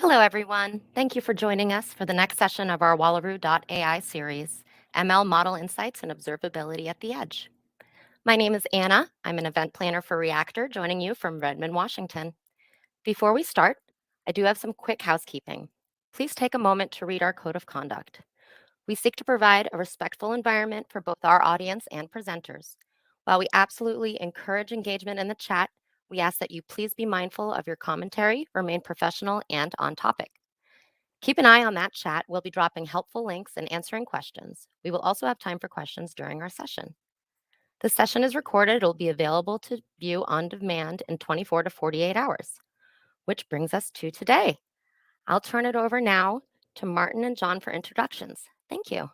Hello, everyone. Thank you for joining us for the next session of our Wallaroo.ai series, ML Model Insights and Observability at the Edge. My name is Anna. I'm an event planner for Reactor, joining you from Redmond, Washington. Before we start, I do have some quick housekeeping. Please take a moment to read our code of conduct. We seek to provide a respectful environment for both our audience and presenters. While we absolutely encourage engagement in the chat, we ask that you please be mindful of your commentary, remain professional and on topic. Keep an eye on that chat. We'll be dropping helpful links and answering questions. We will also have time for questions during our session. The session is recorded. It'll be available to view on demand in 24 to 48 hours, which brings us to today. I'll turn it over now to Martin and John for introductions. Thank you.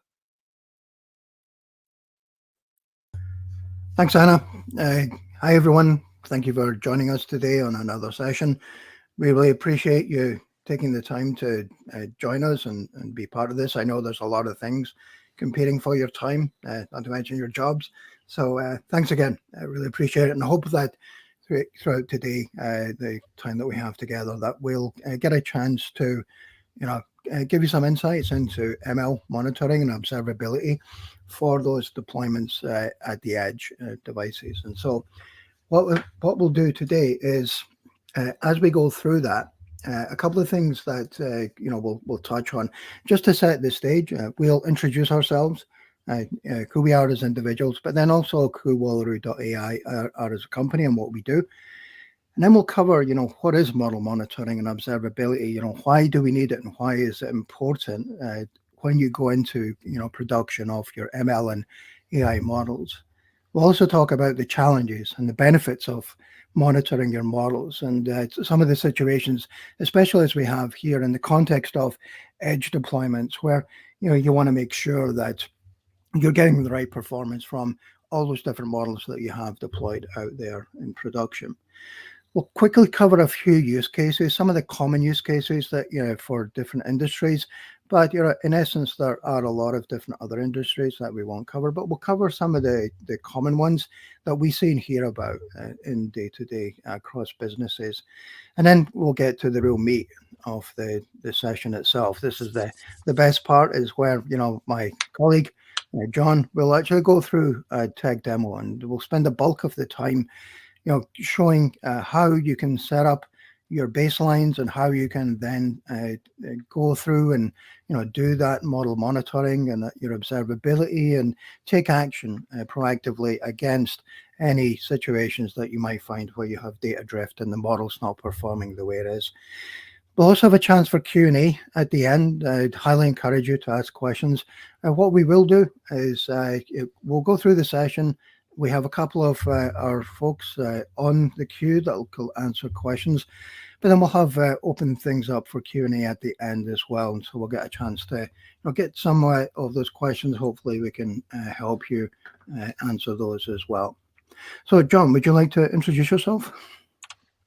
Thanks, Anna. Hi, everyone. Thank you for joining us today on another session. We really appreciate you taking the time to join us and be part of this. I know there's a lot of things competing for your time, not to mention your jobs. So thanks again. I really appreciate it, and I hope that throughout today, the time that we have together, that we'll get a chance to, give you some insights into ML monitoring and observability for those deployments at the edge devices. And so what we'll do today is, as we go through that, a couple of things that we'll touch on just to set the stage. We'll introduce ourselves, who we are as individuals, but then also who Wallaroo.ai are as a company and what we do. And then we'll cover, what is model monitoring and observability? Why do we need it, and why is it important when you go into, production of your ML and AI models? We'll also talk about the challenges and the benefits of monitoring your models and some of the situations, especially as we have here in the context of edge deployments, where you want to make sure that you're getting the right performance from all those different models that you have deployed out there in production. We'll quickly cover a few use cases, some of the common use cases that for different industries. But in essence, there are a lot of different other industries that we won't cover, but we'll cover some of the common ones that we see and hear about in day-to-day across businesses. And then we'll get to the real meat of the session itself. This is the best part, is where my colleague John will actually go through a tech demo, and we'll spend the bulk of the time showing how you can set up your baselines and how you can then go through and do that model monitoring and your observability and take action proactively against any situations that you might find where you have data drift and the model's not performing the way it is. We'll also have a chance for Q&A at the end. I'd highly encourage you to ask questions. What we will do is we'll go through the session. We have a couple of our folks on the queue that will answer questions, but then we'll have open things up for Q&A at the end as well. And so we'll get a chance to get some of those questions. Hopefully we can help you answer those as well. So John, would you like to introduce yourself?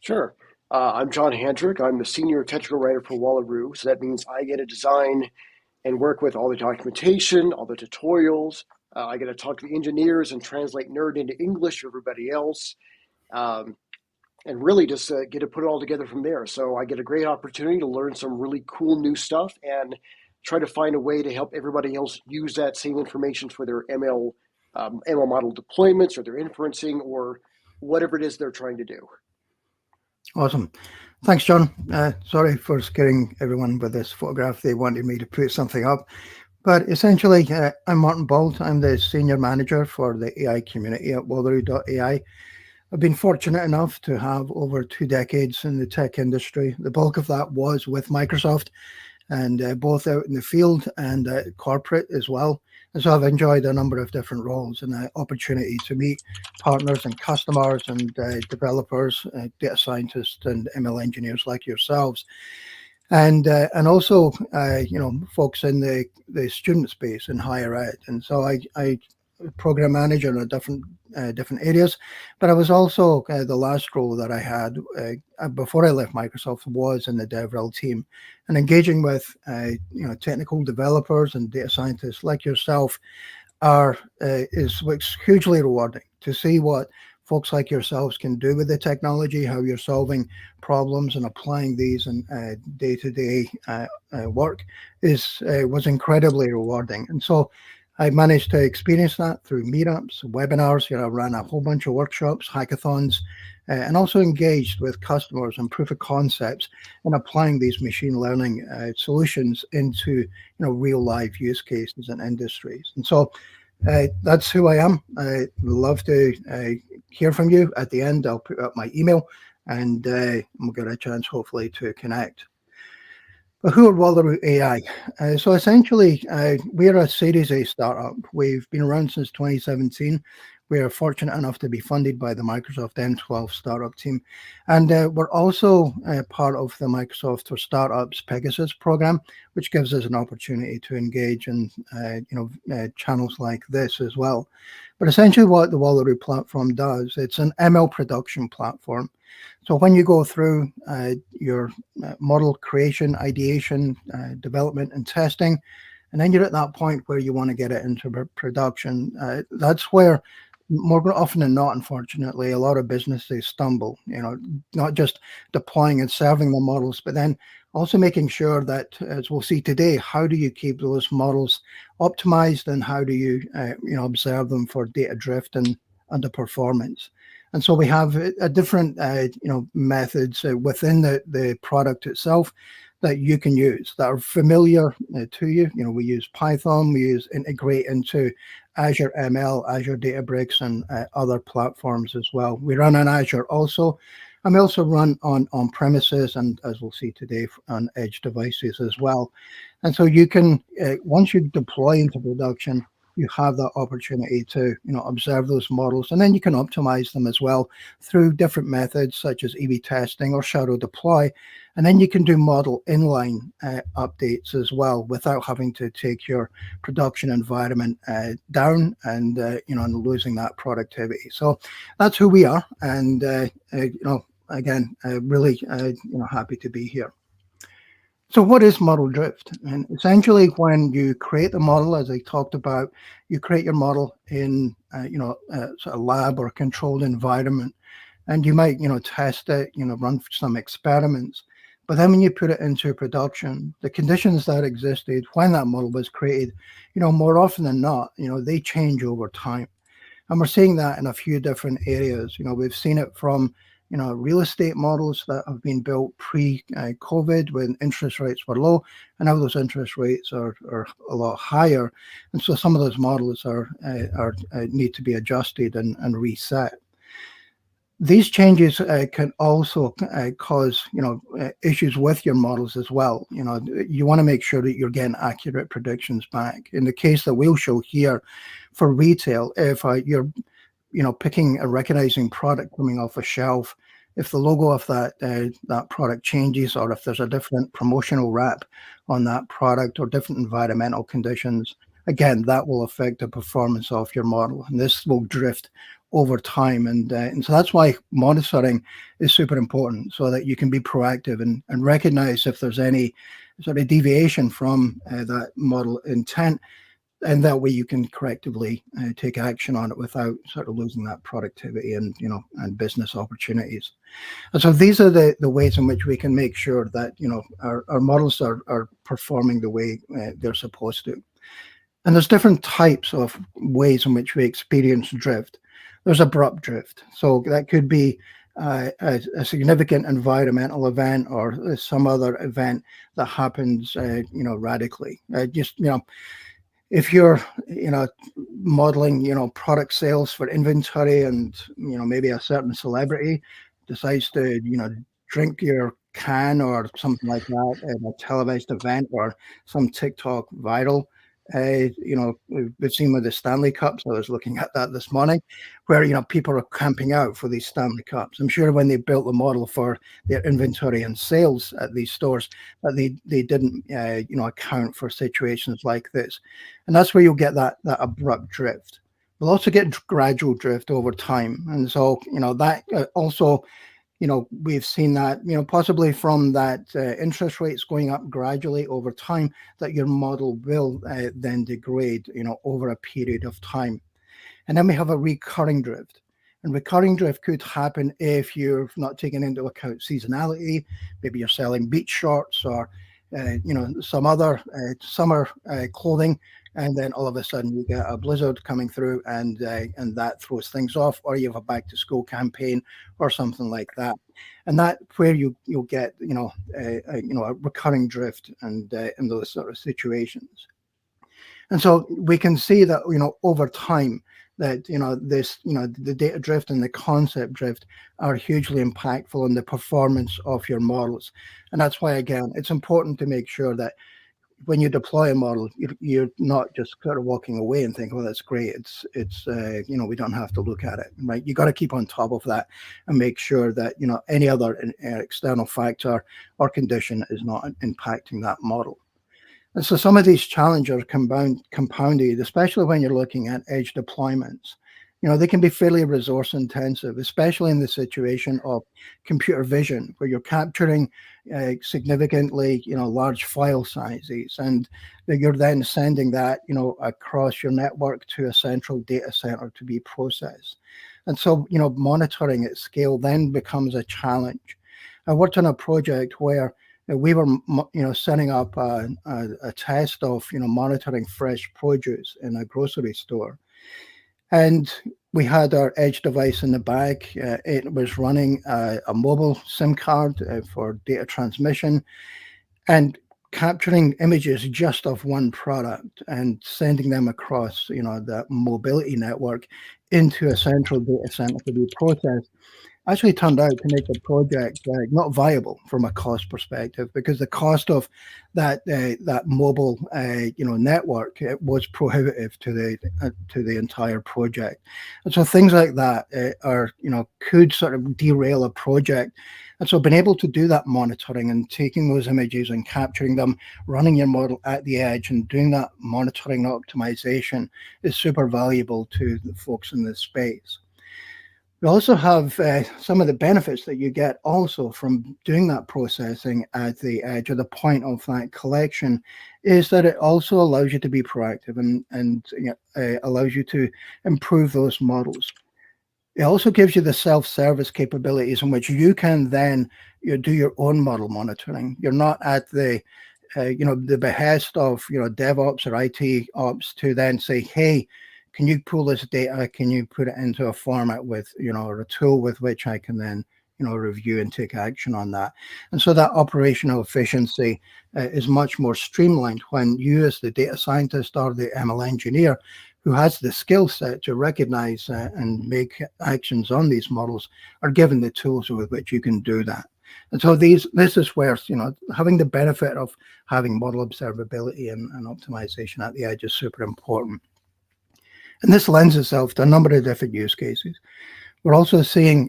Sure. I'm John Handrick. I'm the senior technical writer for Wallaroo. So that means I get to design and work with all the documentation, all the tutorials. I get to talk to the engineers and translate nerd into English for everybody else, and really just get to put it all together from there. So I get a great opportunity to learn some really cool new stuff and try to find a way to help everybody else use that same information for their ML model deployments or their inferencing or whatever it is they're trying to do. Awesome. Thanks, John. Sorry for scaring everyone with this photograph. They wanted me to put something up. But essentially, I'm Martin Bald. I'm the senior manager for the AI community at Wallaroo.ai. I've been fortunate enough to have over 2 decades in the tech industry. The bulk of that was with Microsoft, and both out in the field and corporate as well. And so I've enjoyed a number of different roles and the opportunity to meet partners and customers and developers, data scientists and ML engineers like yourselves. And also, folks in the student space in higher ed. And so I program manager in different areas, but I was also the last role that I had before I left Microsoft was in the DevRel team, and engaging with technical developers and data scientists like yourself is hugely rewarding to see what folks like yourselves can do with the technology, how you're solving problems and applying these in day-to-day work was incredibly rewarding. And so I managed to experience that through meetups, webinars. I ran a whole bunch of workshops, hackathons, and also engaged with customers and proof of concepts in applying these machine learning solutions into real life use cases and industries. And so that's who I am. I'd love to hear from you. At the end, I'll put up my email, and we'll get a chance, hopefully, to connect. But who are Wallaroo AI? So essentially, we're a Series A startup. We've been around since 2017. We are fortunate enough to be funded by the Microsoft M12 startup team. And we're also part of the Microsoft for Startups Pegasus program, which gives us an opportunity to engage in channels like this as well. But essentially what the Wallaroo platform does, it's an ML production platform. So when you go through your model creation, ideation, development, and testing, and then you're at that point where you want to get it into production, that's where more often than not, unfortunately, a lot of businesses stumble, not just deploying and serving the models, but then also making sure that, as we'll see today, how do you keep those models optimized and how do you, observe them for data drift and underperformance? And so we have a different, methods within the product itself that you can use that are familiar to you. We use Python, we integrate into Azure ML, Azure Databricks, and other platforms as well. We run on Azure also, and we also run on premises and, as we'll see today, on edge devices as well. And so you can, once you deploy into production, you have that opportunity to observe those models, and then you can optimize them as well through different methods such as A/B testing or shadow deploy, and then you can do model inline updates as well without having to take your production environment down and and losing that productivity. So that's who we are, and again, really happy to be here. So what is model drift? And essentially, when you create the model, as I talked about, you create your model in a lab or a controlled environment, and you might test it, run some experiments. But then when you put it into production, the conditions that existed when that model was created, more often than not, they change over time. And we're seeing that in a few different areas. We've seen it from real estate models that have been built pre-COVID when interest rates were low, and now those interest rates are a lot higher, and so some of those models are need to be adjusted and reset. These changes can also cause issues with your models as well. You want to make sure that you're getting accurate predictions back. In the case that we'll show here for retail, if you're picking a recognizing product coming off a shelf, if the logo of that product changes, or if there's a different promotional wrap on that product or different environmental conditions, again, that will affect the performance of your model, and this will drift over time. And so that's why monitoring is super important, so that you can be proactive and recognize if there's any sort of deviation from that model intent, and that way you can correctively take action on it without sort of losing that productivity and and business opportunities. And so these are the ways in which we can make sure that our models are performing the way they're supposed to. And there's different types of ways in which we experience drift. There's abrupt drift, so that could be a significant environmental event or some other event that happens radically. If you're modeling product sales for inventory, and maybe a certain celebrity decides to drink your can or something like that at a televised event, or some TikTok viral, we've seen with the Stanley Cups. I was looking at that this morning, where people are camping out for these Stanley Cups. I'm sure when they built the model for their inventory and sales at these stores, that they didn't account for situations like this, and that's where you'll get that abrupt drift. We'll also get gradual drift over time, and so that also. We've seen that, possibly from that interest rates going up gradually over time, that your model will then degrade, over a period of time. And then we have a recurring drift. And recurring drift could happen if you're not taking into account seasonality. Maybe you're selling beach shorts or some other summer clothing, and then all of a sudden you get a blizzard coming through, and that throws things off, or you have a back to school campaign or something like that, and that where you'll get a recurring drift and in those sort of situations. And so we can see that over time that the data drift and the concept drift are hugely impactful on the performance of your models. And that's why, again, it's important to make sure that when you deploy a model, you're not just sort of walking away and think, well, that's great. It's we don't have to look at it, right? You got to keep on top of that and make sure that any other external factor or condition is not impacting that model. And so some of these challenges are compounded, especially when you're looking at edge deployments. They can be fairly resource intensive, especially in the situation of computer vision, where you're capturing significantly, large file sizes, and you're then sending that, across your network to a central data center to be processed. And so, monitoring at scale then becomes a challenge. I worked on a project where we were, setting up a test of, monitoring fresh produce in a grocery store. And we had our edge device in the back. It was running a mobile SIM card for data transmission and capturing images just of one product and sending them across, the mobility network into a central data center to be processed. Actually turned out to make the project not viable from a cost perspective, because the cost of that mobile network was prohibitive to the entire project. And so things like that could sort of derail a project. And so being able to do that monitoring and taking those images and capturing them, running your model at the edge and doing that monitoring optimization is super valuable to the folks in this space. We also have some of the benefits that you get also from doing that processing at the edge, or the point of that collection, is that it also allows you to be proactive and allows you to improve those models. It also gives you the self-service capabilities in which you can then do your own model monitoring. You're not at the behest of DevOps or IT ops to then say, hey, can you pull this data? Can you put it into a format with, or a tool with which I can then, review and take action on that? And so that operational efficiency is much more streamlined when you, as the data scientist or the ML engineer who has the skill set to recognize and make actions on these models, are given the tools with which you can do that. And so this is where, having the benefit of having model observability and optimization at the edge is super important. And this lends itself to a number of different use cases. We're also seeing,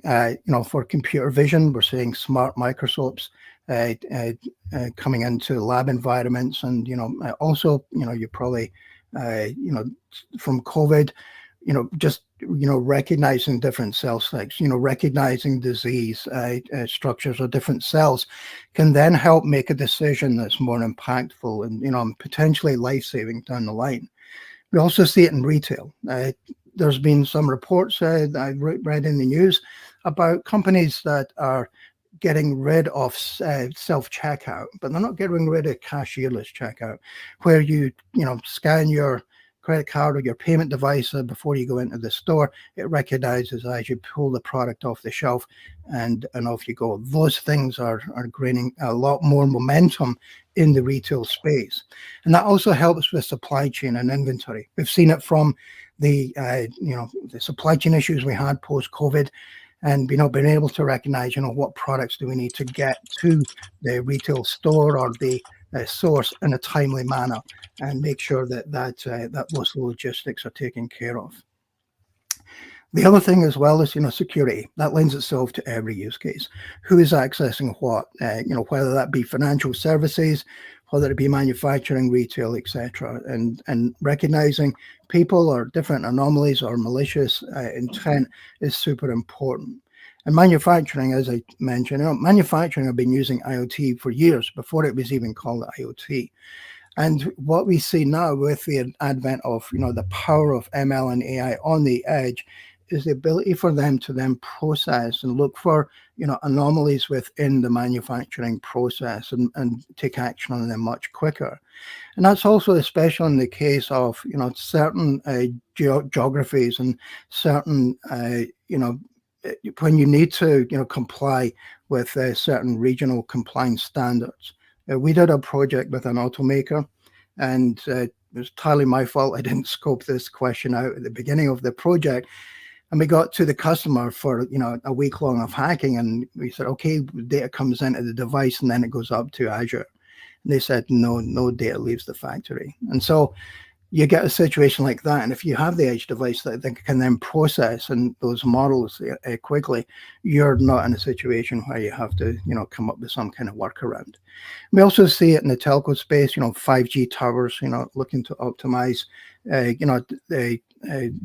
for computer vision, we're seeing smart microscopes coming into lab environments. And, also, you probably, from COVID, recognizing different cell types, recognizing disease structures of different cells can then help make a decision that's more impactful and, potentially life-saving down the line. We also see it in retail. There's been some reports that I read in the news about companies that are getting rid of self-checkout, but they're not getting rid of cashierless checkout, where you scan your credit card or your payment device before you go into the store. It recognizes as you pull the product off the shelf, and off you go. Those things are gaining a lot more momentum in the retail space, and that also helps with supply chain and inventory. We've seen it from the the supply chain issues we had post COVID, and being able to recognize what products do we need to get to the retail store or the source in a timely manner, and make sure that those logistics are taken care of. The other thing as well is, security. That lends itself to every use case. Who is accessing what? Whether that be financial services, whether it be manufacturing, retail, etc. And recognizing people or different anomalies or malicious intent is super important. And manufacturing, as I mentioned, manufacturing have been using IoT for years before it was even called IoT. And what we see now with the advent of, the power of ML and AI on the edge is the ability for them to then process and look for, anomalies within the manufacturing process and take action on them much quicker. And that's also especially in the case of, certain geographies and certain, when you need to, comply with certain regional compliance standards. We did a project with an automaker, and it was entirely my fault. I didn't scope this question out at the beginning of the project. And we got to the customer for, a week long of hacking, and we said, okay, data comes into the device and then it goes up to Azure. And they said, no data leaves the factory. And so you get a situation like that. And if you have the edge device that can then process and those models quickly, you're not in a situation where you have to, come up with some kind of workaround. We also see it in the telco space, 5G towers, looking to optimize, the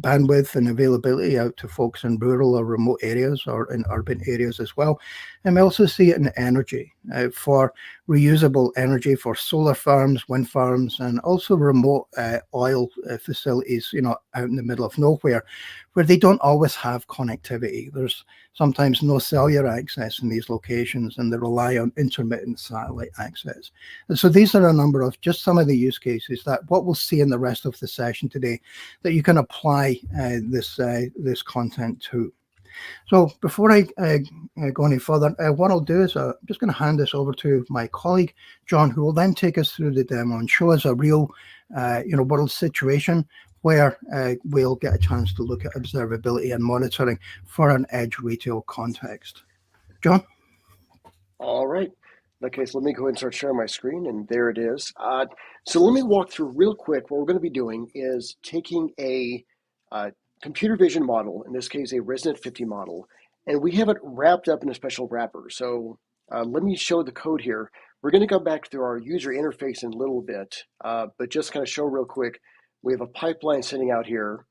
bandwidth and availability out to folks in rural or remote areas or in urban areas as well. And we also see it in energy for reusable energy for solar farms, wind farms, and also remote oil facilities, out in the middle of nowhere, where they don't always have connectivity. There's sometimes no cellular access in these locations, and they rely on intermittent satellite access. And so these are a number of just some of the use cases that what we'll see in the rest of the session today that you can apply this content to. So before I go any further, what I'll do is I'm just going to hand this over to my colleague, John, who will then take us through the demo and show us a real world situation where we'll get a chance to look at observability and monitoring for an edge retail context. John? All right. Okay, so let me go ahead and start sharing my screen, and there it is. So let me walk through real quick. What we're going to be doing is taking a computer vision model, in this case a Resident 50 model, and we have it wrapped up in a special wrapper. So let me show the code here. We're going to go back through our user interface in a little bit, but just kind of show real quick. We have a pipeline sitting out here,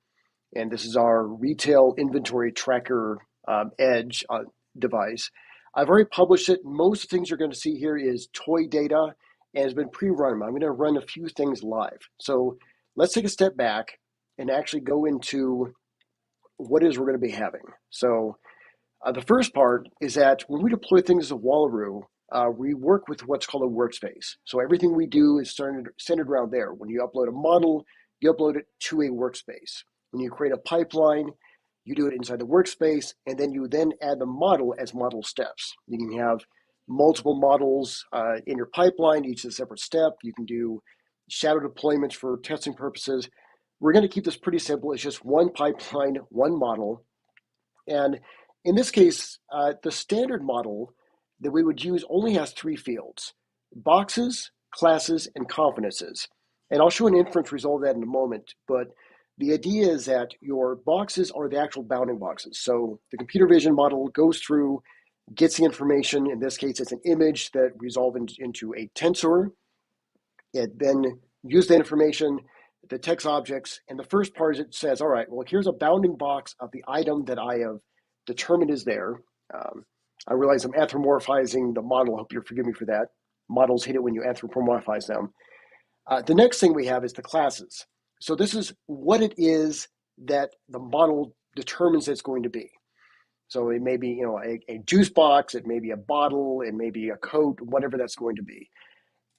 and this is our retail inventory tracker edge device. I've already published it. Most of the things you're going to see here is toy data and has been pre-run. I'm going to run a few things live. So let's take a step back and actually go into what it is we're going to be having. So the first part is that when we deploy things as a Wallaroo, we work with what's called a workspace. So everything we do is centered around there. When you upload a model, you upload it to a workspace. When you create a pipeline, you do it inside the workspace, and then you add the model as model steps. You can have multiple models in your pipeline, each is a separate step. You can do shadow deployments for testing purposes. We're going to keep this pretty simple. It's just one pipeline, one model. And in this case, the standard model that we would use only has three fields: boxes, classes, and confidences. And I'll show an inference result of that in a moment, but the idea is that your boxes are the actual bounding boxes. So the computer vision model goes through, gets the information. In this case, it's an image that resolves into a tensor. It then uses the information, the text objects, and the first part is it says, all right, well, here's a bounding box of the item that I have determined is there. I realize I'm anthropomorphizing the model. I hope you'll forgive me for that. Models hate it when you anthropomorphize them. The next thing we have is the classes. So this is what it is that the model determines it's going to be. So it may be, a juice box, it may be a bottle, it may be a coat, whatever that's going to be.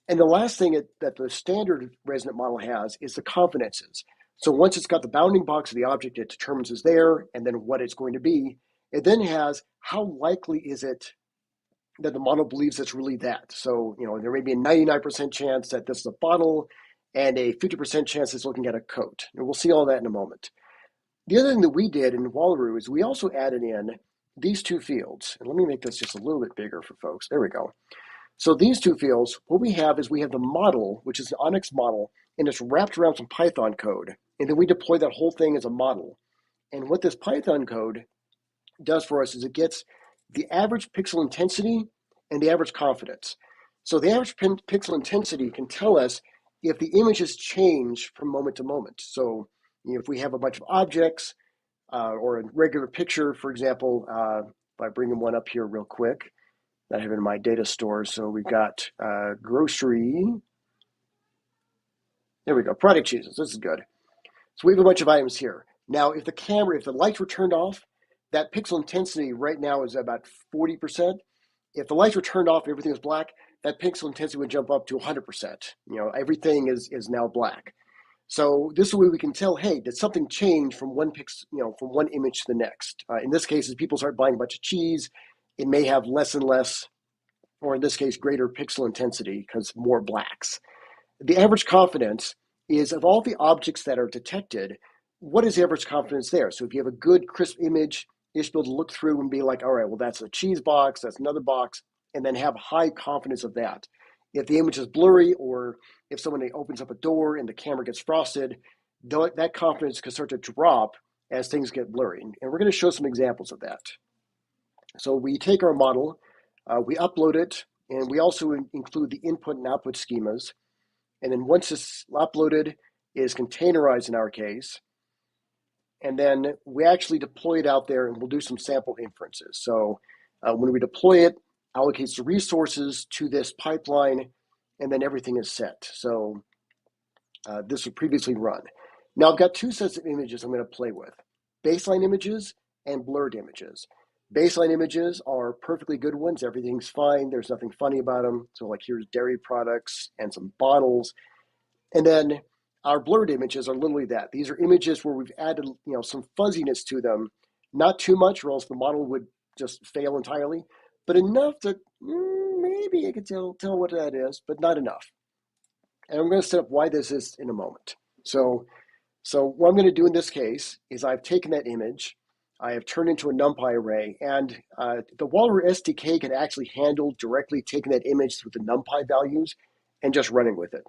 And the last thing that the standard resident model has is the confidences. So once it's got the bounding box of the object it determines is there, and then what it's going to be, it then has how likely is it that the model believes it's really that. So, there may be a 99% chance that this is a bottle and a 50% chance it's looking at a coat. And we'll see all that in a moment. The other thing that we did in Wallaroo is we also added in these two fields. And let me make this just a little bit bigger for folks. There we go. So these two fields, what we have is we have the model, which is the Onyx model, and it's wrapped around some Python code. And then we deploy that whole thing as a model. And what this Python code does for us is it gets the average pixel intensity and the average confidence. So the average pixel intensity can tell us if the images change from moment to moment. So if we have a bunch of objects or a regular picture, for example, if I bring one up here real quick, that I have in my data store. So we've got grocery. There we go, product chooses. This is good. So we have a bunch of items here. Now, if the lights were turned off, that pixel intensity right now is about 40%. If the lights were turned off and everything was black, that pixel intensity would jump up to 100%. Everything is now black. So this is a way we can tell, hey, did something change from one from one image to the next? In this case, as people start buying a bunch of cheese, it may have less and less, or in this case, greater pixel intensity because more blacks. The average confidence is of all the objects that are detected, what is the average confidence there? So if you have a good, crisp image, you should be able to look through and be like, all right, well, that's a cheese box, that's another box, and then have high confidence of that. If the image is blurry, or if someone opens up a door and the camera gets frosted, that confidence can start to drop as things get blurry. And we're going to show some examples of that. So we take our model, we upload it, and we also include the input and output schemas. And then once it's uploaded, it is containerized in our case. And then we actually deploy it out there, and we'll do some sample inferences. So when we deploy it, allocates the resources to this pipeline, and then everything is set. So this was previously run. Now I've got two sets of images I'm going to play with: baseline images and blurred images. Baseline images are perfectly good ones. Everything's fine. There's nothing funny about them. So like here's dairy products and some bottles. And then our blurred images are literally that. These are images where we've added some fuzziness to them. Not too much, or else the model would just fail entirely, but enough that maybe I could tell what that is, but not enough. And I'm going to set up why this is in a moment. So what I'm going to do in this case is I've taken that image, I have turned into a NumPy array, and the Wallaroo SDK can actually handle directly taking that image through the NumPy values and just running with it.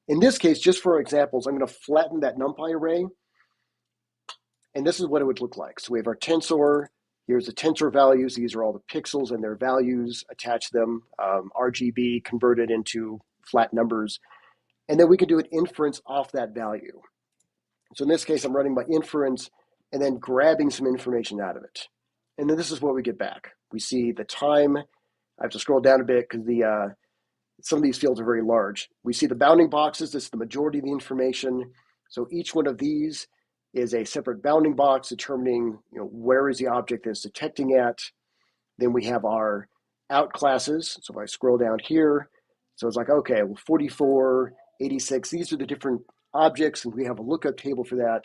In this case, just for examples, I'm going to flatten that NumPy array, and this is what it would look like. So we have our tensor. Here's the tensor values. These are all the pixels and their values. Attach them, RGB, converted into flat numbers. And then we can do an inference off that value. So in this case, I'm running my inference and then grabbing some information out of it. And then this is what we get back. We see the time. I have to scroll down a bit because some of these fields are very large. We see the bounding boxes. This is the majority of the information. So each one of these is a separate bounding box determining where is the object that's detecting at. Then we have our out classes. So if I scroll down here, so it's like, okay, well, 44, 86, these are the different objects, and we have a lookup table for that.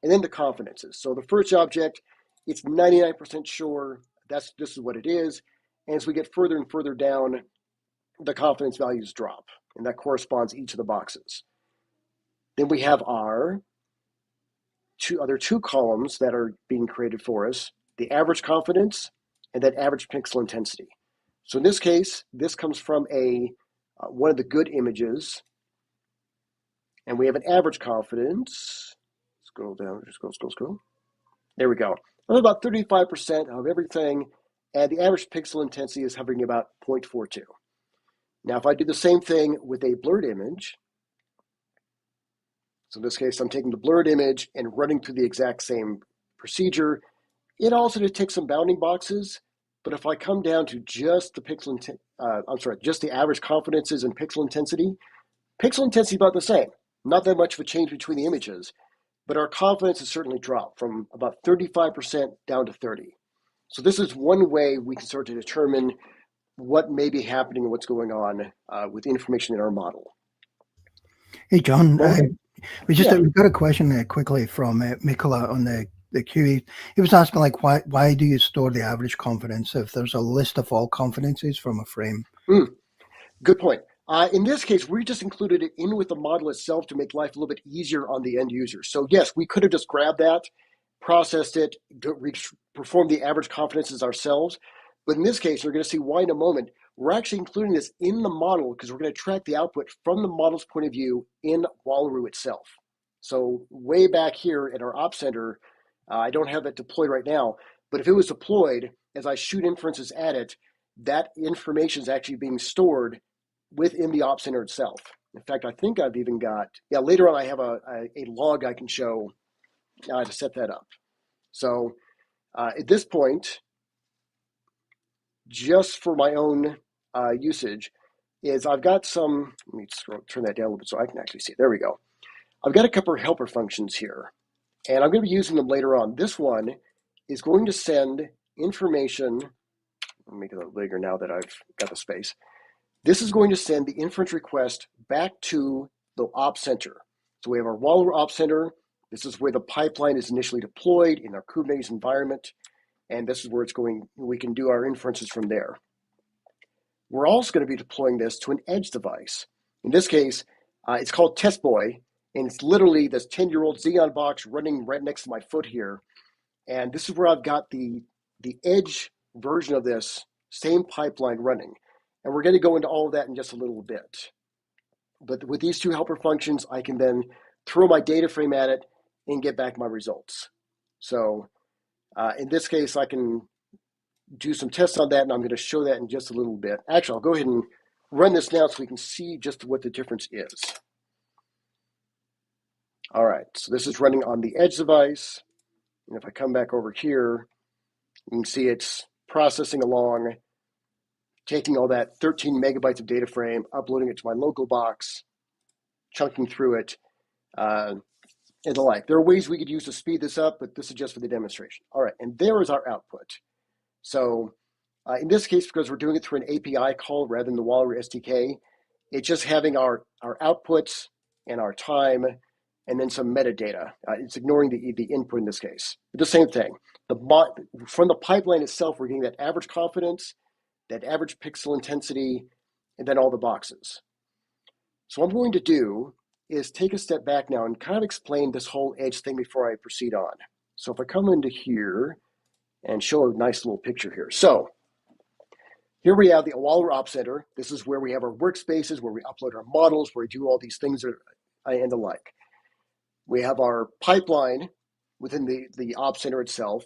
And then the confidences. So the first object, it's 99% sure this is what it is. And as we get further and further down, the confidence values drop, and that corresponds to each of the boxes. Then we have our two columns that are being created for us: the average confidence and that average pixel intensity. So in this case, this comes from one of the good images, and we have an average confidence. Scroll down, just scroll. There we go. About 35% of everything, and the average pixel intensity is hovering about 0.42. Now, if I do the same thing with a blurred image, so in this case, I'm taking the blurred image and running through the exact same procedure. It also detects some bounding boxes, but if I come down to just the just the average confidences and pixel intensity about the same. Not that much of a change between the images, but our confidence has certainly dropped from about 35% down to 30. So this is one way we can start to determine what may be happening and what's going on with the information in our model. Hey, John, we've got a question quickly from Mikola on the QE. He was asking, like, why do you store the average confidence if there's a list of all confidences from a frame? Good point. In this case, we just included it in with the model itself to make life a little bit easier on the end user. So yes, we could have just grabbed that, processed it, performed the average confidences ourselves. But in this case, we're going to see why in a moment. We're actually including this in the model because we're going to track the output from the model's point of view in Wallaroo itself. So way back here at our Ops Center, I don't have it deployed right now, but if it was deployed, as I shoot inferences at it, that information is actually being stored within the Ops Center itself. In fact, I think I've even got, later on I have a log I can show to set that up. So at this point, just for my own usage, is I've got some, let me turn that down a little bit so I can actually see it. There we go. I've got a couple of helper functions here. And I'm going to be using them later on. This one is going to send information. Let me make it a little bigger now that I've got the space. This is going to send the inference request back to the Ops Center. So we have our Walleroo Ops Center. This is where the pipeline is initially deployed in our Kubernetes environment. And this is where it's going. We can do our inferences from there. We're also going to be deploying this to an edge device. In this case, it's called Test Boy, and it's literally this 10-year-old Xeon box running right next to my foot here. And this is where I've got the edge version of this same pipeline running. And we're going to go into all of that in just a little bit. But with these two helper functions, I can then throw my data frame at it and get back my results. So in this case, I can do some tests on that, and I'm going to show that in just a little bit. Actually, I'll go ahead and run this now so we can see just what the difference is. All right, so this is running on the edge device. And if I come back over here, you can see it's processing along, taking all that 13 megabytes of data frame, uploading it to my local box, chunking through it, and the like. There are ways we could use to speed this up, but this is just for the demonstration. All right, and there is our output. So in this case, because we're doing it through an API call rather than the Walleroo SDK, it's just having our outputs and our time and then some metadata. It's ignoring the input in this case. But the same thing. From the pipeline itself, we're getting that average confidence, that average pixel intensity, and then all the boxes. So what I'm going to do is take a step back now and kind of explain this whole edge thing before I proceed on. So if I come into here and show a nice little picture here. So here we have the Walleroo Ops Center. This is where we have our workspaces, where we upload our models, where we do all these things and the like. We have our pipeline within the Ops Center itself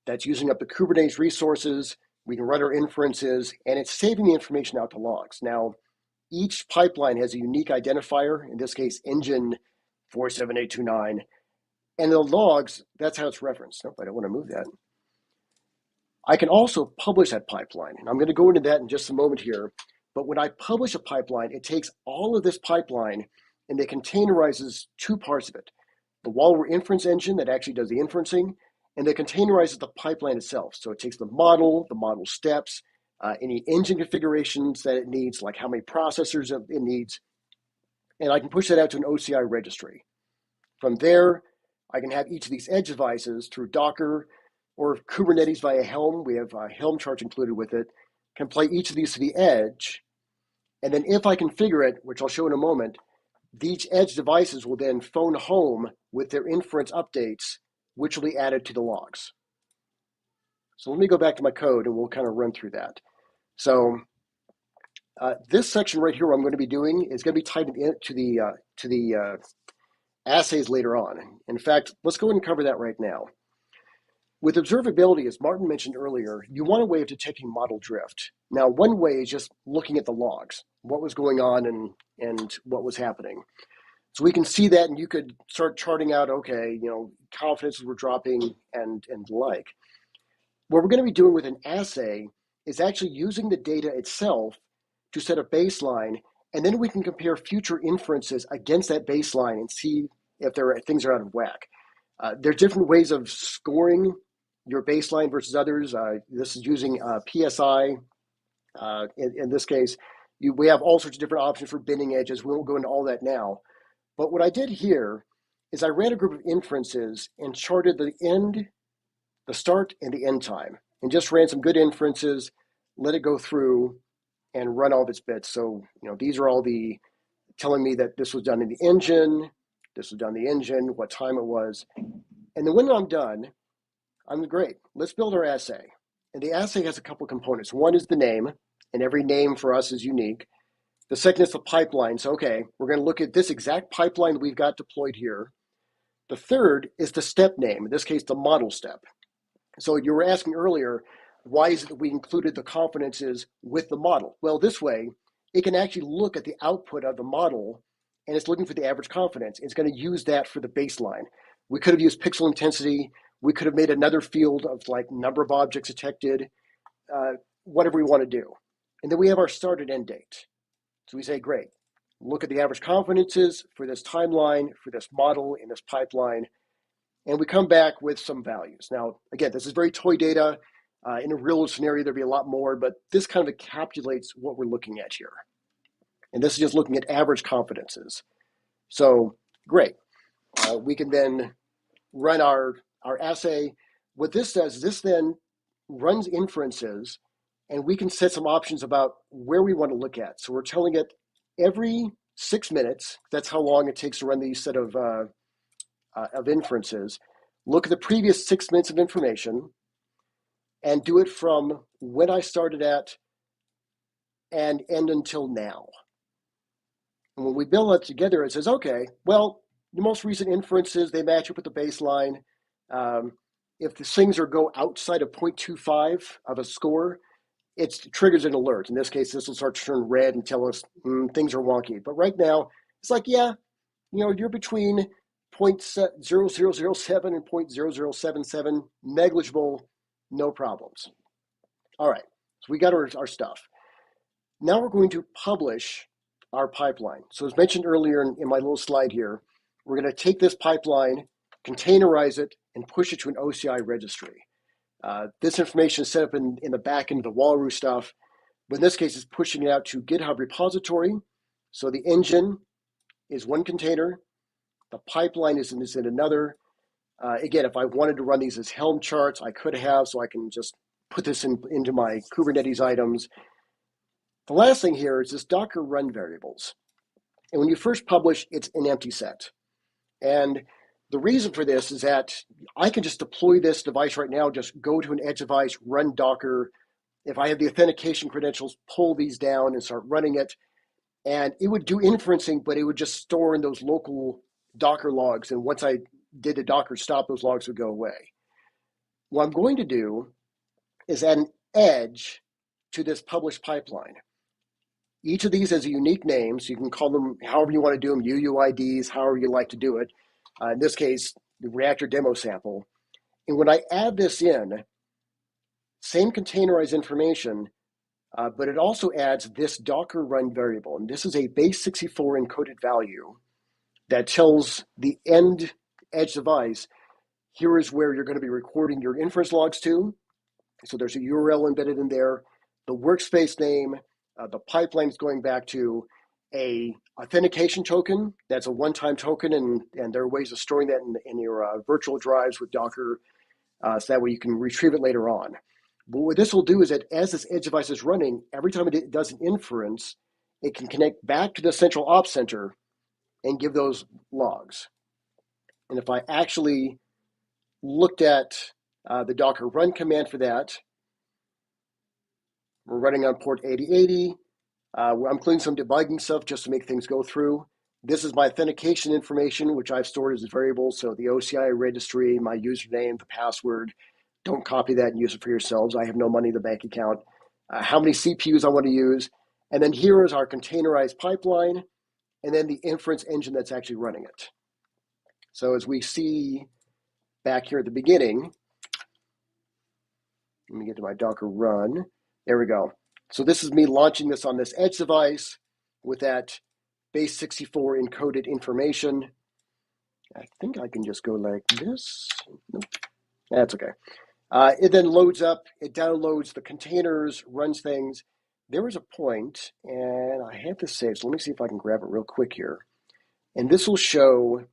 that's using up the Kubernetes resources. We can run our inferences, and it's saving the information out to logs. Now, each pipeline has a unique identifier, in this case, engine 47829. And the logs, that's how it's referenced. Nope, I don't want to move that. I can also publish that pipeline, and I'm going to go into that in just a moment here. But when I publish a pipeline, it takes all of this pipeline and it containerizes two parts of it. The Walleroo inference engine that actually does the inferencing, and it containerizes the pipeline itself. So it takes the model steps, any engine configurations that it needs, like how many processors it needs, and I can push that out to an OCI registry. From there, I can have each of these edge devices through Docker or Kubernetes via Helm. We have a Helm charge included with it. Can play each of these to the edge. And then if I configure it, which I'll show in a moment, these edge devices will then phone home with their inference updates, which will be added to the logs. So let me go back to my code and we'll kind of run through that. So this section right here, what I'm going to be doing is going to be tied to the assays later on. In fact, let's go ahead and cover that right now. With observability, as Martin mentioned earlier, you want a way of detecting model drift. Now, one way is just looking at the logs, what was going on and what was happening. So we can see that, and you could start charting out, okay, confidences were dropping and the like. What we're going to be doing with an assay is actually using the data itself to set a baseline, and then we can compare future inferences against that baseline and see if things are out of whack. There are different ways of scoring your baseline versus others. This is using PSI. In this case, we have all sorts of different options for binning edges. We won't go into all that now. But what I did here is I ran a group of inferences and charted the start and the end time, and just ran some good inferences, let it go through, and run all of its bits. So these are all telling me that this was done in the engine, this was done in the engine, what time it was. And then when I'm done, I'm great. Let's build our assay. And the assay has a couple components. One is the name, and every name for us is unique. The second is the pipeline. So, okay, we're going to look at this exact pipeline that we've got deployed here. The third is the step name, in this case, the model step. So you were asking earlier, why is it that we included the confidences with the model? Well, this way, it can actually look at the output of the model, and it's looking for the average confidence. It's going to use that for the baseline. We could have used pixel intensity. We could have made another field of like number of objects detected, whatever we want to do. And then we have our start and end date. So we say, great, look at the average confidences for this timeline, for this model in this pipeline, and we come back with some values. Now, again, this is very toy data. In a real scenario, there'd be a lot more, but this kind of encapsulates what we're looking at here. And this is just looking at average confidences. So great. We can then run our assay. What this does, this then runs inferences, and we can set some options about where we want to look at. So we're telling it every 6 minutes, that's how long it takes to run these set of inferences, look at the previous 6 minutes of information and do it from when I started at and end until now. And when we build that together, it says, okay, well, the most recent inferences, they match up with the baseline. If the things go outside of 0.25 of a score, it triggers an alert. In this case, this will start to turn red and tell us things are wonky. But right now, it's like, yeah, you're between 0.0007 and 0.0077, negligible, no problems. All right, so we got our stuff. Now we're going to publish our pipeline. So as mentioned earlier in my little slide here, we're going to take this pipeline, containerize it, and push it to an OCI registry. This information is set up in the back end of the Wallaroo stuff, but in this case, it's pushing it out to GitHub repository. So the engine is one container, the pipeline is in another. Again, if I wanted to run these as Helm charts, I could have, so I can just put this into my Kubernetes items. The last thing here is this Docker run variables. And when you first publish, it's an empty set. And the reason for this is that I can just deploy this device right now, just go to an edge device, run Docker. If I have the authentication credentials, pull these down and start running it. And it would do inferencing, but it would just store in those local Docker logs. And once I did a Docker stop, those logs would go away. What I'm going to do is add an edge to this published pipeline. Each of these has a unique name, so you can call them however you want to do them, UUIDs, however you like to do it. In this case, the Reactor demo sample. And when I add this in, same containerized information, but it also adds this Docker run variable. And this is a base64 encoded value that tells the end edge device, here is where you're going to be recording your inference logs to. So there's a URL embedded in there, the workspace name, the pipeline is going back to a authentication token. That's a one-time token, and there are ways of storing that in your virtual drives with Docker, so that way you can retrieve it later on. But what this will do is that as this edge device is running, every time it does an inference, it can connect back to the central ops center and give those logs. And if I actually looked at the Docker run command for that, we're running on port 8080. I'm including some debugging stuff just to make things go through. This is my authentication information, which I've stored as a variable. So the OCI registry, my username, the password. Don't copy that and use it for yourselves. I have no money in the bank account. How many CPUs I want to use. And then here is our containerized pipeline, and then the inference engine that's actually running it. So as we see back here at the beginning, let me get to my Docker run. There we go. So this is me launching this on this edge device with that base64 encoded information. I think I can just go like this. Nope. That's okay. It then loads up, it downloads the containers, runs things. There was a point, and I had this saved, so let me see if I can grab it real quick here. And this will show,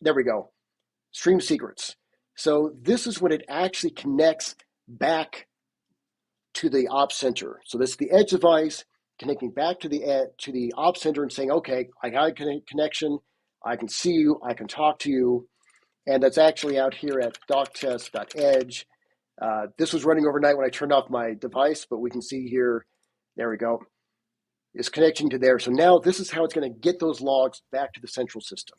there we go, stream secrets. So this is when it actually connects back to the ops center. So this is the edge device connecting back to the ops center and saying, okay, I got a connection, I can see you, I can talk to you. And that's actually out here at doctest.edge. This was running overnight when I turned off my device, but we can see here, there we go, it's connecting to there. So now this is how it's going to get those logs back to the central system.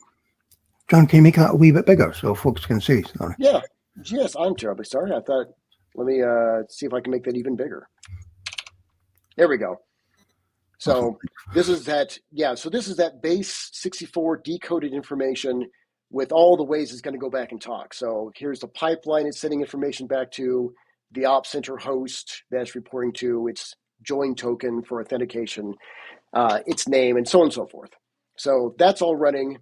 John, can you make that a wee bit bigger so folks can see? Sorry. Yeah, yes, I'm terribly sorry. I thought, let me see if I can make that even bigger. There we go. So this is that, yeah, so this is that base 64 decoded information with all the ways it's going to go back and talk. So here's the pipeline it's sending information back to, the ops center host that's reporting to, its join token for authentication, its name, and so on and so forth. So that's all running,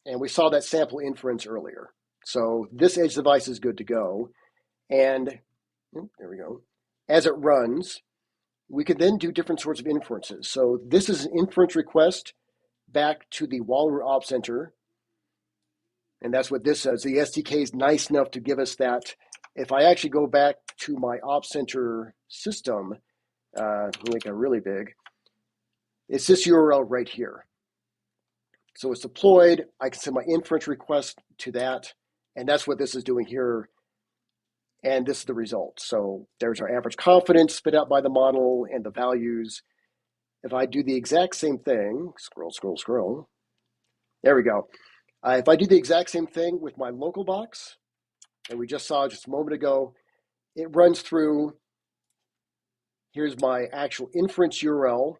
and we saw that sample inference earlier. So this edge device is good to go. And there we go. As it runs, we could then do different sorts of inferences. So this is an inference request back to the Wallaroo Ops Center. And that's what this says. The SDK is nice enough to give us that. If I actually go back to my Ops Center system, make it really big, it's this URL right here. So it's deployed. I can send my inference request to that. And that's what this is doing here. And this is the result. So there's our average confidence spit out by the model and the values. If I do the exact same thing, scroll. There we go. If I do the exact same thing with my local box, and we just saw just a moment ago, it runs through. Here's my actual inference URL.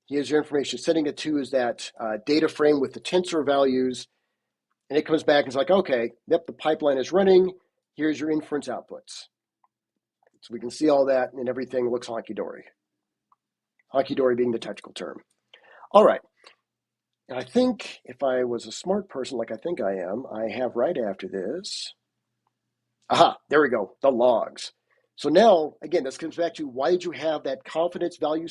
Here's your information. Setting it to is that data frame with the tensor values. And it comes back and it's like, okay, yep, the pipeline is running. Here's your inference outputs. So we can see all that and everything looks honky-dory. Honky-dory being the technical term. All right. And I think if I was a smart person like I think I am, I have right after this. Aha, there we go, the logs. So now, again, this comes back to why did you have that confidence value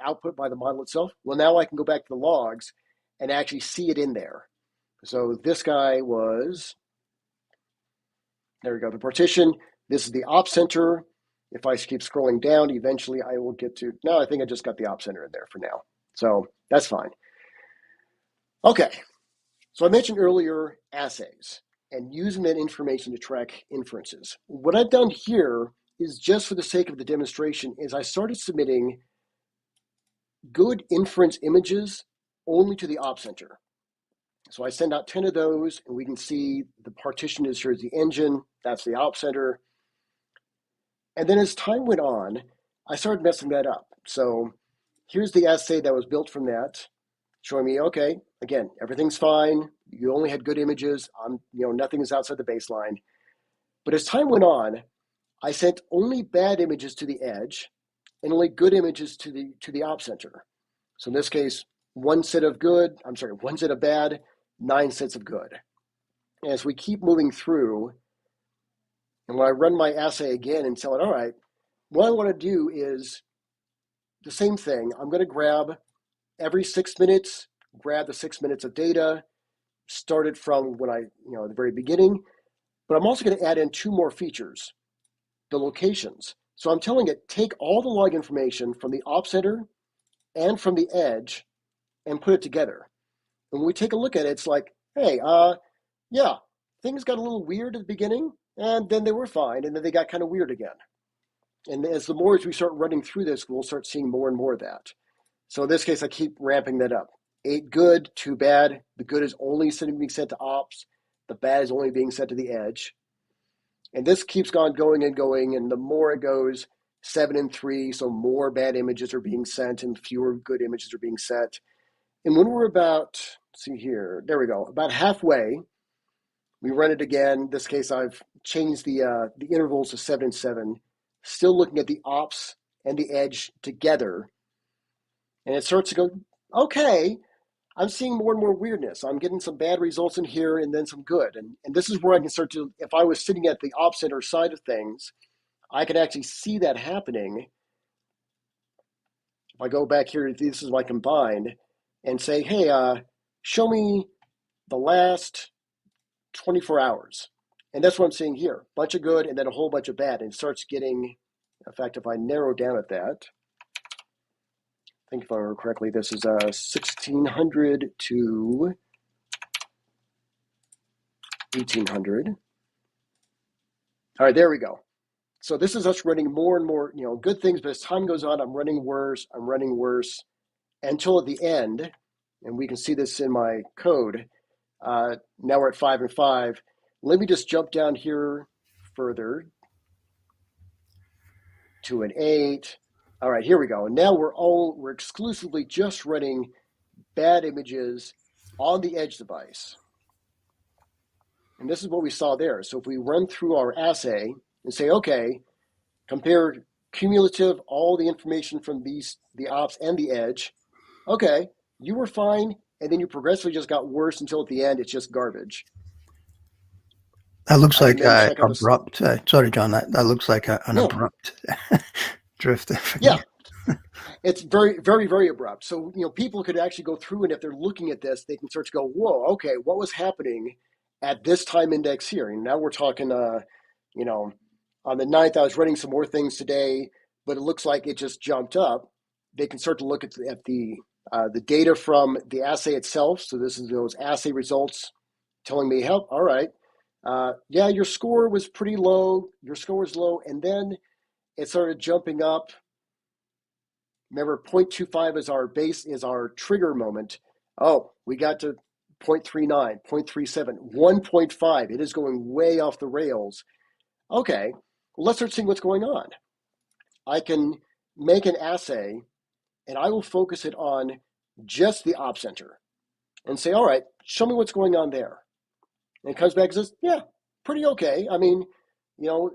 output by the model itself? Well, now I can go back to the logs and actually see it in there. So this guy was, there we go, the partition. This is the Ops Center. If I keep scrolling down, eventually I will get to, no, I think I just got the Ops Center in there for now. So that's fine. Okay, so I mentioned earlier assays and using that information to track inferences. What I've done here is just for the sake of the demonstration is I started submitting good inference images only to the Ops Center. So I send out 10 of those and we can see the partition is here's the engine, that's the Ops Center. And then as time went on, I started messing that up. So here's the assay that was built from that, showing me, okay, again, everything's fine. You only had good images. Nothing is outside the baseline. But as time went on, I sent only bad images to the edge and only good images to the Ops Center. So in this case, one set of bad, 9 sets of good. And as we keep moving through, and when I run my assay again and tell it, all right, what I want to do is the same thing. I'm going to grab every 6 minutes, grab the 6 minutes of data, start it from when the very beginning, but I'm also going to add in 2 more features, the locations. So I'm telling it, take all the log information from the Ops Center and from the edge and put it together. And when we take a look at it, it's like, hey, yeah, things got a little weird at the beginning, and then they were fine, and then they got kind of weird again. And as we start running through this, we'll start seeing more and more of that. So in this case, I keep ramping that up. 8 good, 2 bad. The good is only being sent to ops. The bad is only being sent to the edge. And this keeps going and going, and the more it goes, 7 and 3, so more bad images are being sent and fewer good images are being sent. And when we're about, let's see here, there we go, about halfway, we run it again. In this case, I've changed the intervals to 7 and 7, still looking at the ops and the edge together. And it starts to go, okay, I'm seeing more and more weirdness. I'm getting some bad results in here and then some good. And this is where I can start to, if I was sitting at the Ops Center side of things, I can actually see that happening. If I go back here, this is my combined, and say, hey, show me the last 24 hours. And that's what I'm seeing here. Bunch of good and then a whole bunch of bad. And it starts getting, in fact, if I narrow down at that, I think if I remember correctly, this is 1600 to 1800. All right, there we go. So this is us running more and more, good things, but as time goes on, I'm running worse, until at the end, and we can see this in my code, now we're at 5 and 5. Let me just jump down here further to an 8. All right, here we go. And now we're exclusively just running bad images on the edge device. And this is what we saw there. So if we run through our assay and say, okay, compare cumulative, all the information from the ops and the edge. Okay, you were fine, and then you progressively just got worse until at the end, it's just garbage. That looks I can like then check out this. abrupt. Sorry, John. That looks like an No, abrupt drift. yeah, it's very, very, very abrupt. So, people could actually go through, and if they're looking at this, they can start to go, whoa, okay, what was happening at this time index here? And now we're talking, you know, on the 9th, I was running some more things today, but it looks like it just jumped up. They can start to look at the data from the assay itself. So this is those assay results telling me, help, all right, yeah, your score was pretty low. Your score was low, and then it started jumping up. Remember, 0.25 is our trigger moment. Oh, we got to 0.39, 0.37, 1.5. It is going way off the rails. Okay, well, let's start seeing what's going on. I can make an assay, and I will focus it on just the op center and say, all right, show me what's going on there. And it comes back and says, yeah, pretty okay. I mean, your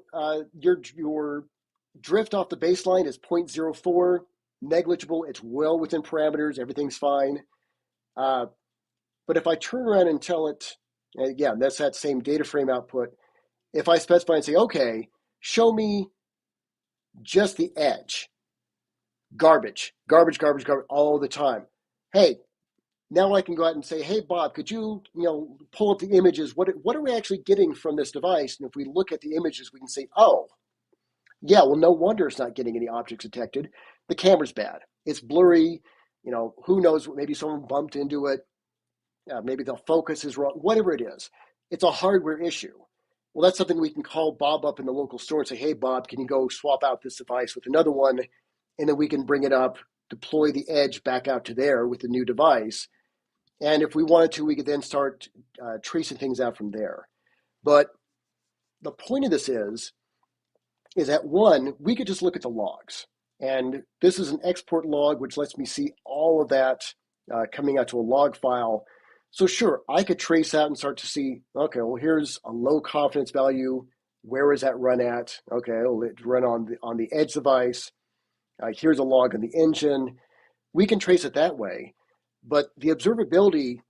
drift off the baseline is 0.04, negligible. It's well within parameters. Everything's fine. But if I turn around and tell it, again, that's that same data frame output. If I specify and say, okay, show me just the edge, garbage, garbage, garbage, garbage all the time. Hey, now I can go out and say, hey, Bob, could you, pull up the images? What are we actually getting from this device? And if we look at the images, we can say, oh, yeah, well, no wonder it's not getting any objects detected. The camera's bad. It's blurry. Who knows? Maybe someone bumped into it. Maybe the focus is wrong. Whatever it is, it's a hardware issue. Well, that's something we can call Bob up in the local store and say, hey, Bob, can you go swap out this device with another one? And then we can bring it up, deploy the edge back out to there with the new device. And if we wanted to, we could then start tracing things out from there. But the point of this is that one, we could just look at the logs. And this is an export log, which lets me see all of that coming out to a log file. So sure, I could trace out and start to see, okay, well, here's a low confidence value. Where is that run at? Okay, well, it's run on the edge device. Here's a log on the engine. We can trace it that way. But the observability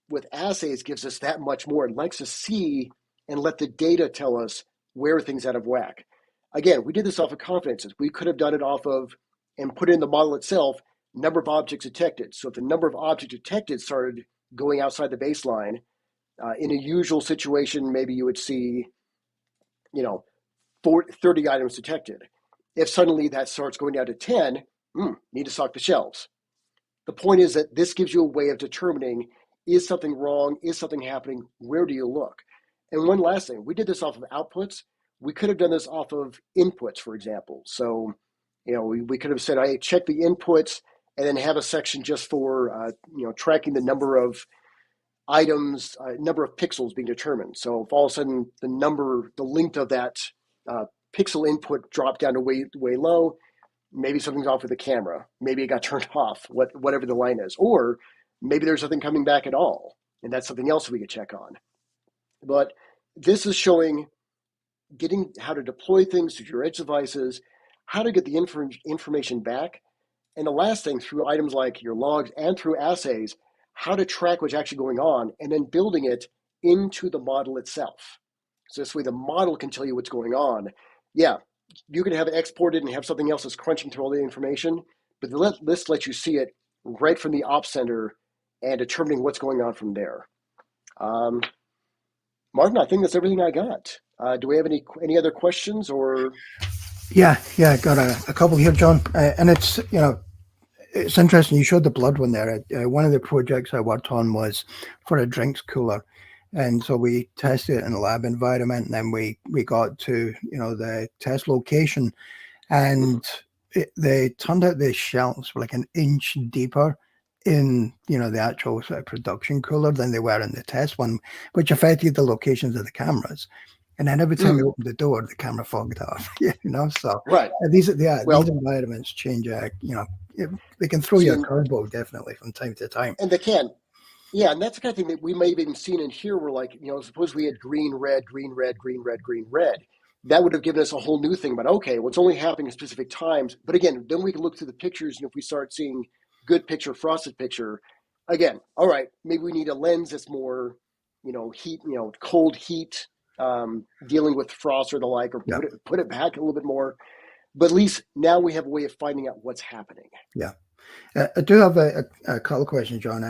with assays gives us that much more. It likes to see and let the data tell us where things out of whack. Again, we did this off of confidences. We could have done it off of and put in the model itself, number of objects detected. So if the number of objects detected started going outside the baseline, in a usual situation, maybe you would see, 30 items detected. If suddenly that starts going down to 10, need to stock the shelves. The point is that this gives you a way of determining, is something wrong? Is something happening? Where do you look? And one last thing, we did this off of outputs. We could have done this off of inputs, for example. So, we could have said, I check the inputs and then have a section just for, tracking the number of items, number of pixels being determined. So if all of a sudden the length of that pixel input dropped down to way low, maybe something's off with the camera. Maybe it got turned off, whatever the line is. Or maybe there's nothing coming back at all, and that's something else we could check on. But this is showing getting how to deploy things to your edge devices, how to get the information back, and the last thing, through items like your logs and through assays, how to track what's actually going on, and then building it into the model itself. So this way the model can tell you what's going on. Yeah, you can have it exported and have something else that's crunching through all the information, but this lets you see it right from the op center and determining what's going on from there. Martin, I think that's everything I got. Do we have any other questions or? Yeah, I got a couple here, John. And it's, it's interesting. You showed the blood one there. One of the projects I worked on was for a drinks cooler. And so we tested it in a lab environment, and then we got to, the test location, and they turned out the shelves were like an inch deeper in, the actual sort of production cooler than they were in the test one, which affected the locations of the cameras. And then every time we opened the door, the camera fogged off, so right. These environments change, they can throw you a curveball definitely from time to time. And they can. Yeah, and that's the kind of thing that we may have even seen in here where, like, suppose we had green, red, green, red, green, red, green, red. That would have given us a whole new thing about, okay, what's only happening at specific times. But again, then we can look through the pictures, and if we start seeing good picture, frosted picture, again, all right, maybe we need a lens that's more, heat, cold heat dealing with frost or the like, or Yeah. put it back a little bit more. But at least now we have a way of finding out what's happening. Yeah. I do have a couple of questions, John.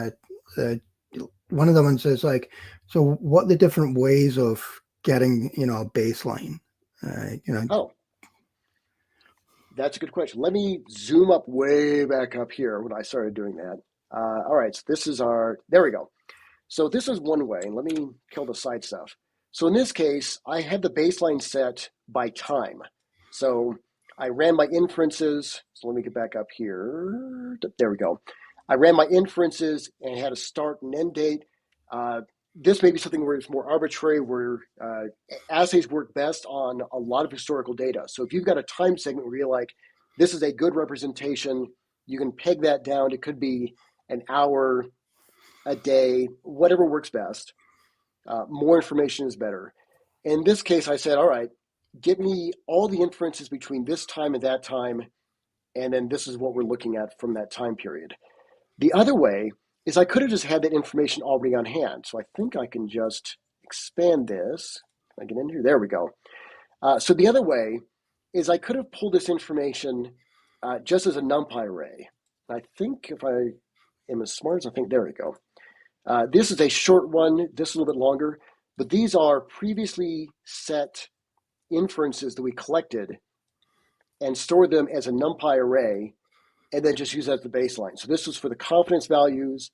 One of the ones is like, so what are the different ways of getting, a baseline? Oh, that's a good question. Let me zoom up way back up here when I started doing that. All right, so this is there we go. So this is one way, and let me kill the side stuff. So in this case, I had the baseline set by time. So I ran my inferences. So let me get back up here. There we go. I ran my inferences and had a start and end date. This may be something where it's more arbitrary, where assays work best on a lot of historical data. So if you've got a time segment where you're like, this is a good representation, you can peg that down. It could be an hour, a day, whatever works best. More information is better. In this case, I said, all right, give me all the inferences between this time and that time, and then this is what we're looking at from that time period. The other way is I could have just had that information already on hand. So I think I can just expand this. Can I get in here? There we go. So the other way is I could have pulled this information just as a NumPy array. I think if I am as smart as I think, there we go. This is a short one, this is a little bit longer, but these are previously set inferences that we collected and stored them as a NumPy array, and then just use that as the baseline. So this was for the confidence values.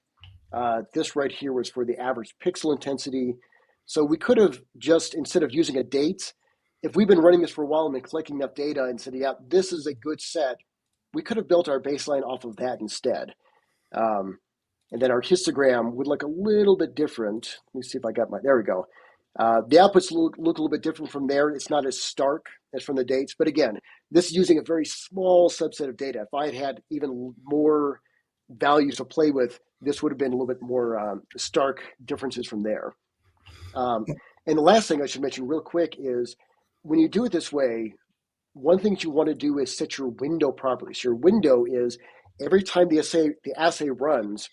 This right here was for the average pixel intensity. So we could have just, instead of using a date, if we've been running this for a while and been collecting enough data and said, yeah, this is a good set, we could have built our baseline off of that instead. And then our histogram would look a little bit different. Let me see if I got there we go. The outputs look a little bit different from there. It's not as stark as from the dates. But again, this is using a very small subset of data. If I had even more values to play with, this would have been a little bit more stark differences from there. And the last thing I should mention real quick is when you do it this way, one thing that you want to do is set your window properly. So your window is every time the assay runs,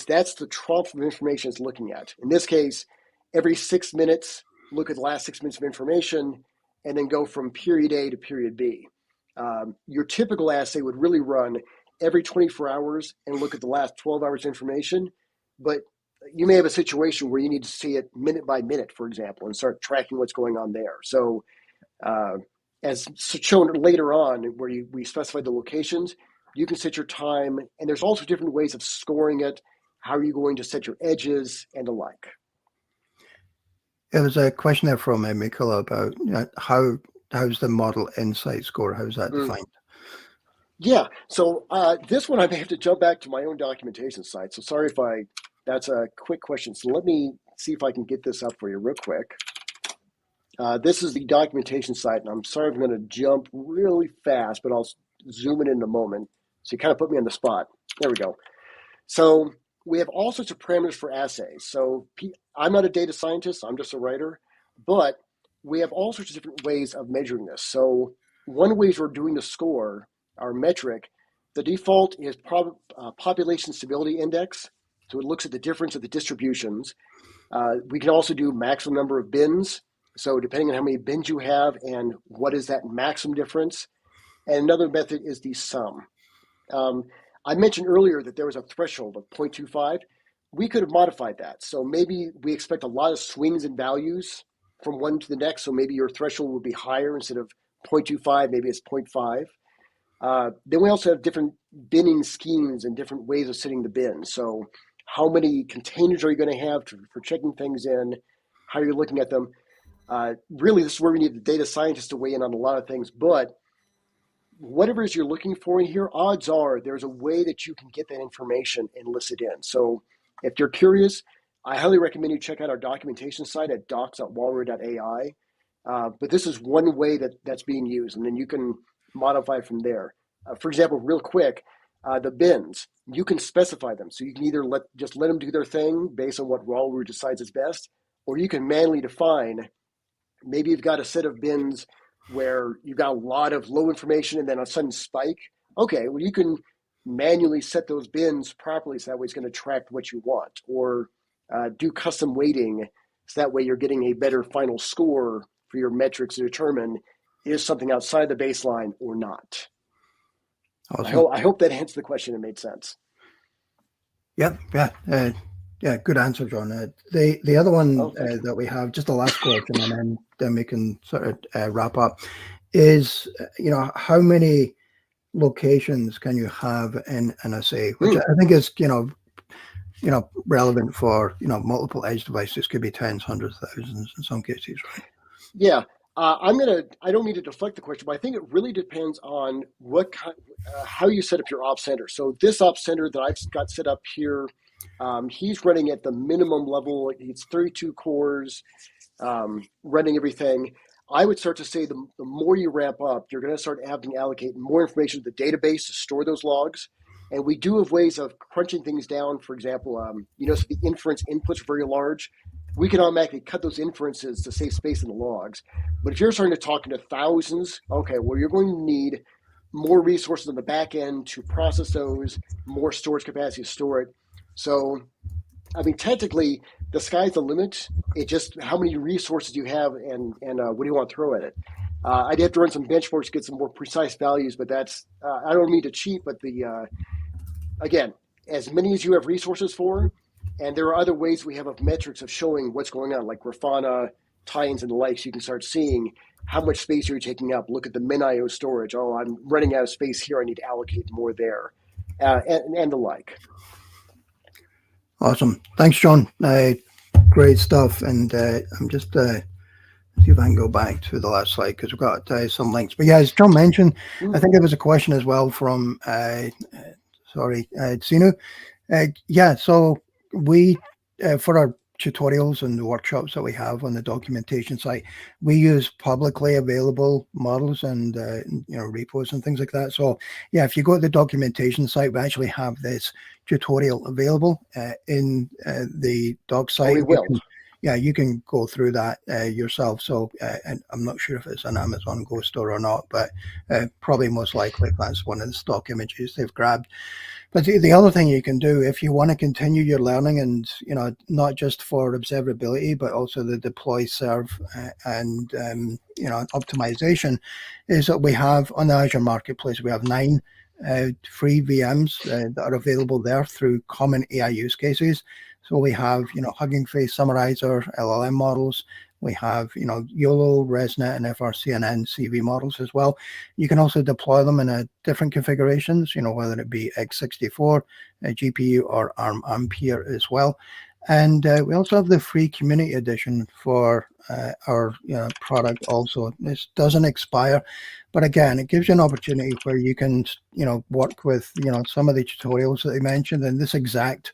that's the trough of information it's looking at. In this case, every 6 minutes, look at the last 6 minutes of information, and then go from period A to period B. Your typical assay would really run every 24 hours and look at the last 12 hours of information, but you may have a situation where you need to see it minute by minute, for example, and start tracking what's going on there. So as shown later on, where we specify the locations, you can set your time, and there's also different ways of scoring it. How are you going to set your edges and the like? There was a question there from Mikola about how's the model insight score? How's that defined? Yeah, so this one I may have to jump back to my own documentation site. So sorry if that's a quick question. So let me see if I can get this up for you real quick. This is the documentation site, and I'm sorry I'm going to jump really fast, but I'll zoom in a moment. So you kind of put me on the spot. There we go. So we have all sorts of parameters for assays. So I'm not a data scientist, I'm just a writer, but we have all sorts of different ways of measuring this. So one way is we're doing the score, our metric. The default is population stability index. So it looks at the difference of the distributions. We can also do maximum number of bins. So depending on how many bins you have and what is that maximum difference. And another method is the sum. I mentioned earlier that there was a threshold of 0.25. We could have modified that. So maybe we expect a lot of swings in values from one to the next. So maybe your threshold would be higher instead of 0.25, maybe it's 0.5. Then we also have different binning schemes and different ways of setting the bin. So how many containers are you going to have for checking things in? How are you looking at them? Really, this is where we need the data scientists to weigh in on a lot of things. But whatever it is you're looking for in here, odds are there's a way that you can get that information and list it in. So if you're curious, I highly recommend you check out our documentation site at docs.walroo.ai. But this is one way that's being used, and then you can modify from there. For example, real quick, the bins, you can specify them. So you can either let them do their thing based on what Walroo decides is best, or you can manually define, maybe you've got a set of bins where you've got a lot of low information and then a sudden spike. Okay, well, you can manually set those bins properly so that way it's going to track what you want, or do custom weighting So that way you're getting a better final score for your metrics to determine is something outside the baseline or not. Awesome. I hope that answered the question and made sense. Yeah, good answer, John. The other one that we have, just the last question, and then we can sort of wrap up, is how many locations can you have in an assay, which I think is relevant for multiple edge devices. Could be tens, hundreds, thousands in some cases, right? Yeah. I don't mean to deflect the question, but I think it really depends on how you set up your op center. So this op center that I've got set up here, he's running at the minimum level. It's 32 cores, running everything. I would start to say the more you ramp up, you're going to start having to allocate more information to the database to store those logs. And we do have ways of crunching things down. For example, so the inference inputs are very large. We can automatically cut those inferences to save space in the logs. But if you're starting to talk into thousands, okay, well, you're going to need more resources on the back end to process those, more storage capacity to store it. So, I mean, technically, the sky's the limit. It's just how many resources you have and what do you want to throw at it. I'd have to run some benchmarks to get some more precise values, but that's, I don't mean to cheat, but again, as many as you have resources for, and there are other ways we have of metrics of showing what's going on, like Grafana, tie-ins and the like, so you can start seeing how much space you're taking up. Look at the min IO storage. Oh, I'm running out of space here. I need to allocate more there, and the like. Awesome. Thanks, John. Great stuff. And I'm just see if I can go back to the last slide because we've got some links. But yeah, as John mentioned, I think there was a question as well from, Sinu. So we, for our tutorials and the workshops that we have on the documentation site, we use publicly available models and repos and things like that. So yeah, if you go to the documentation site, we actually have this tutorial available in the doc site. We will. You can go through that yourself. So and I'm not sure if it's an Amazon Go store or not, but probably most likely that's one of the stock images they've grabbed. But the other thing you can do if you want to continue your learning and, not just for observability, but also the deploy, serve, and, optimization, is that we have on the Azure Marketplace, we have 9 free VMs that are available there through common AI use cases. So we have, Hugging Face Summarizer, LLM models. We have, YOLO, ResNet, and FRCNN CV models as well. You can also deploy them in different configurations, whether it be x64, GPU, or ARM Ampere as well. And we also have the free community edition for our product also. This doesn't expire, but again, it gives you an opportunity where you can, work with, some of the tutorials that they mentioned and this exact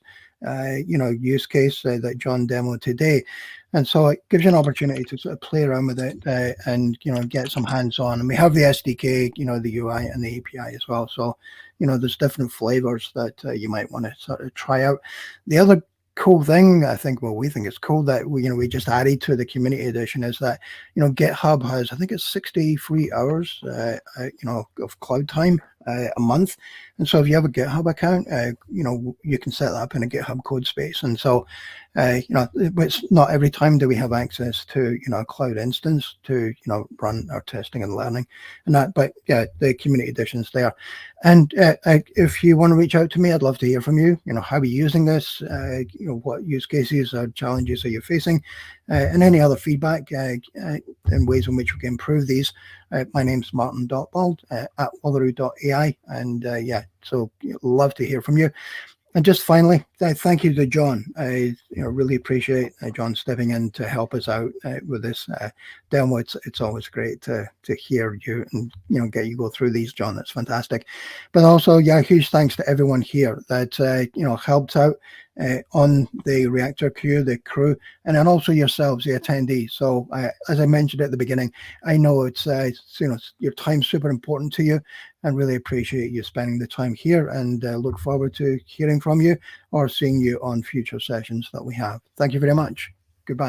use case that John demoed today. And so it gives you an opportunity to sort of play around with it and, get some hands-on. And we have the SDK, the UI and the API as well. So, there's different flavors that you might want to sort of try out. The other cool thing, I think, we think it's cool that we just added to the community edition is that, GitHub has, I think it's 60 free hours, of cloud time a month. And so if you have a GitHub account, you can set that up in a GitHub code space. And so, it's not every time do we have access to, a cloud instance to, run our testing and learning and that, but yeah, the community edition is there. And if you want to reach out to me, I'd love to hear from you. How are you using this? What use cases or challenges are you facing? And any other feedback and ways in which we can improve these. My name's Martin.Bald at wallaroo.ai. And so love to hear from you. And just finally, thank you to John. I really appreciate John stepping in to help us out with this demo. It's always great to hear you and get you go through these, John. That's fantastic. But also, huge thanks to everyone here that helped out on the Reactor queue, the crew, and then also yourselves, the attendees. So as I mentioned at the beginning, I know it's your time's super important to you, and really appreciate you spending the time here, and look forward to hearing from you or seeing you on future sessions that we have. Thank you very much. Goodbye.